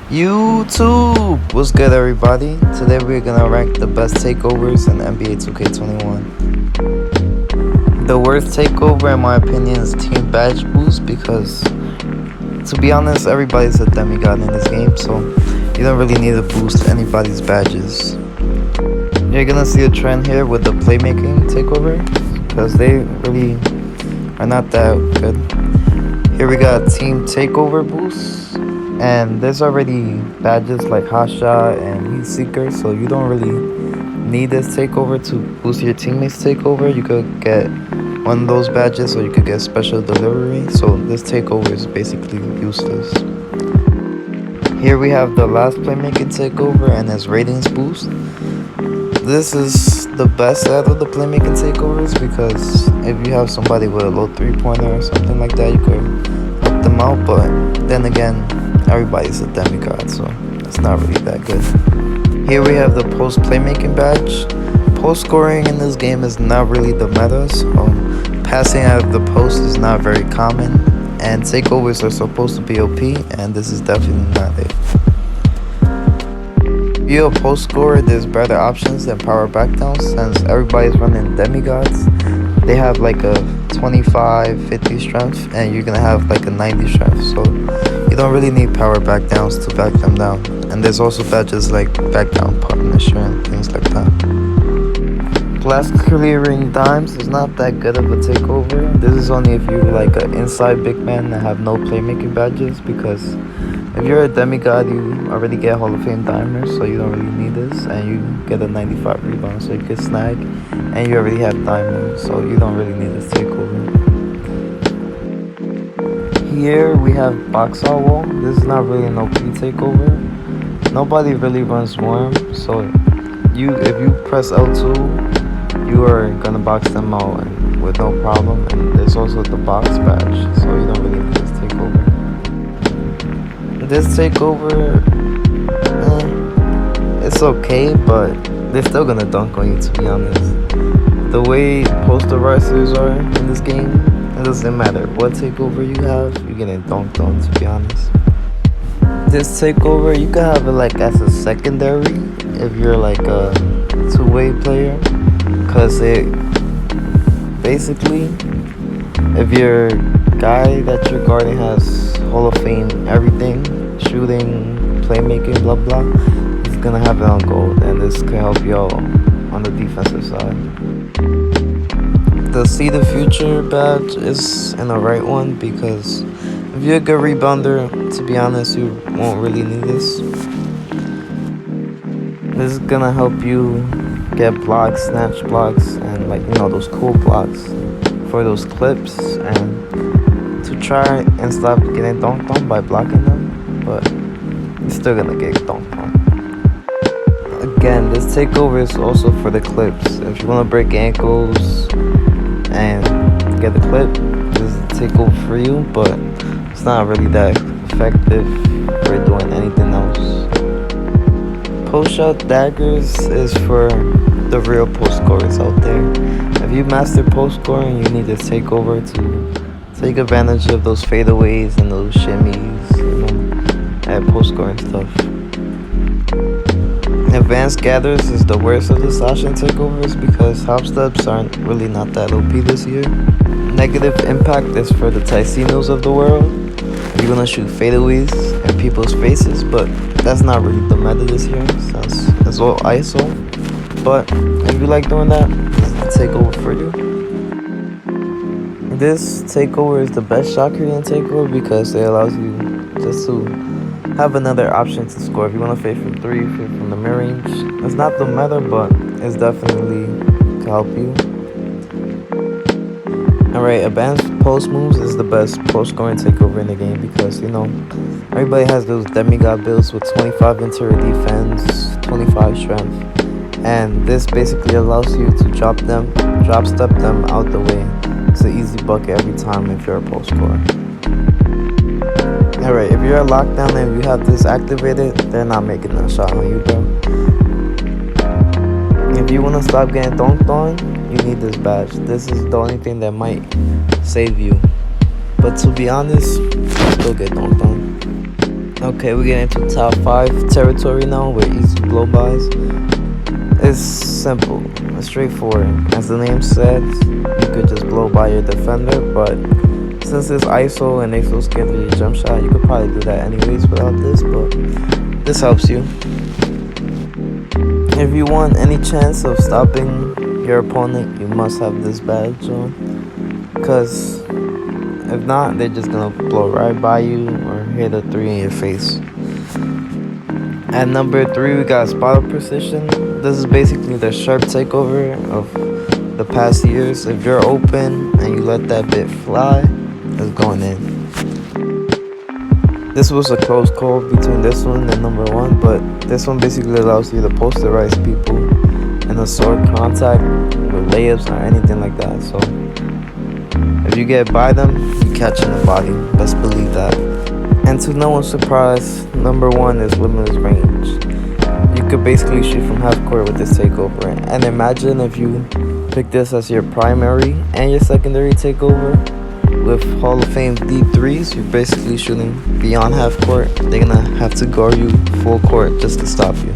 YouTube! What's good, everybody? Today we're gonna rank the best takeovers in NBA 2K21. The worst takeover, in my opinion, is Team Badge Boost because, to be honest, everybody's a demigod in this game, so you don't really need to boost anybody's badges. You're gonna see a trend here with the playmaking takeover because they really are not that good. Here we got Team Takeover Boost. And there's already badges like Hot Shot and Heat Seeker, so you don't really need this takeover to boost your teammates takeover. You could get one of those badges or you could get special delivery, so this takeover is basically useless. Here we have the last playmaking takeover and its ratings boost. This is the best out of the playmaking takeovers because if you have somebody with a low 3-pointer or something like that, you could help them out, but then again, everybody's a demigod, so it's not really that good. Here we have the post playmaking badge. Post scoring in this game is not really the meta, so passing out of the post is not very common, and takeovers are supposed to be OP, and this is definitely not it. If you're a post scorer, there's better options than power backdowns since everybody's running demigods. They have like a 25, 50 strength, and you're gonna have like a 90 strength, so you don't really need power backdowns to back them down. And there's also badges like backdown partnership and things like that. Glass clearing dimes is not that good of a takeover. This is only if you like an inside big man that have no playmaking badges, because if you're a demigod, you already get Hall of Fame dimers, so you don't really need this, and you get a 95 rebound, so you can snag, and you already have diamond, so you don't really need this takeover. Here we have box out wall. This is not really an OP takeover. Nobody really runs worm, so if you press L2, you are gonna box them out and with no problem. And there's also the box badge, so you don't really need this takeover. This takeover, it's okay, but they're still gonna dunk on you, to be honest. The way poster risers are in this game, it doesn't matter what takeover you have, you're getting dunked on, to be honest. This takeover, you can have it like as a secondary if you're like a two-way player, because it basically, if your guy that you're guarding has Hall of Fame everything, shooting, playmaking, blah blah, he's gonna have it on gold, and this can help you out on the defensive side. The See the Future badge is an alright one because if you're a good rebounder, to be honest, you won't really need this. This is gonna help you get blocks, snatch blocks, and like, those cool blocks for those clips, and to try and stop getting dunked on by blocking them, but you're still gonna get dunked on. Again, this takeover is also for the clips. If you wanna break ankles and get the clip, this is a takeover for you, but it's not really that effective for doing anything else. Post shot daggers is for the real post scorers out there. If you master post scoring, you need this takeover to take advantage of those fadeaways and those shimmies, and post scoring stuff. Advanced gathers is the worst of the slashing takeovers because hop steps aren't really not that OP this year. Negative impact is for the Tycinos of the world. You're gonna shoot fadeaways in people's faces, but that's not really the meta this year since it's all ISO. But if you like doing that, this is the takeover for you. This takeover is the best shot creating takeover because it allows you just to have another option to score. If you want to fade from 3, fade from the mid-range, it's not the meta, but it's definitely to help you. Alright, advanced post moves is the best post scoring takeover in the game because, everybody has those demigod builds with 25 interior defense, 25 strength, and this basically allows you to drop step them out the way. It's an easy bucket every time if you're a post scorer. Alright, if you're a lockdown and you have this activated, they're not making a shot on you, bro. If you want to stop getting dunked on, you need this badge. This is the only thing that might save you. But to be honest, still get dunked on. Okay, we get into top 5 territory now with easy blow-bys. It's simple, it's straightforward. As the name says, you could just blow by your defender, but since it's ISO and they feel scared of your jump shot, you could probably do that anyways without this, but this helps you. If you want any chance of stopping your opponent, you must have this badge on, because if not, they're just gonna blow right by you or hit a 3 in your face. At number 3, we got Spot Precision. This is basically the sharp takeover of the past years. If you're open and you let that bit fly, it's going in. This was a close call between this one and number 1, but this one basically allows you to posterize people in a sword contact with layups or anything like that. So if you get by them, you catch in the body. Best believe that. And to no one's surprise, number 1 is limitless range. You could basically shoot from half court with this takeover. And imagine if you pick this as your primary and your secondary takeover with Hall of Fame deep threes. You're basically shooting beyond half court. They're gonna have to guard you full court just to stop you.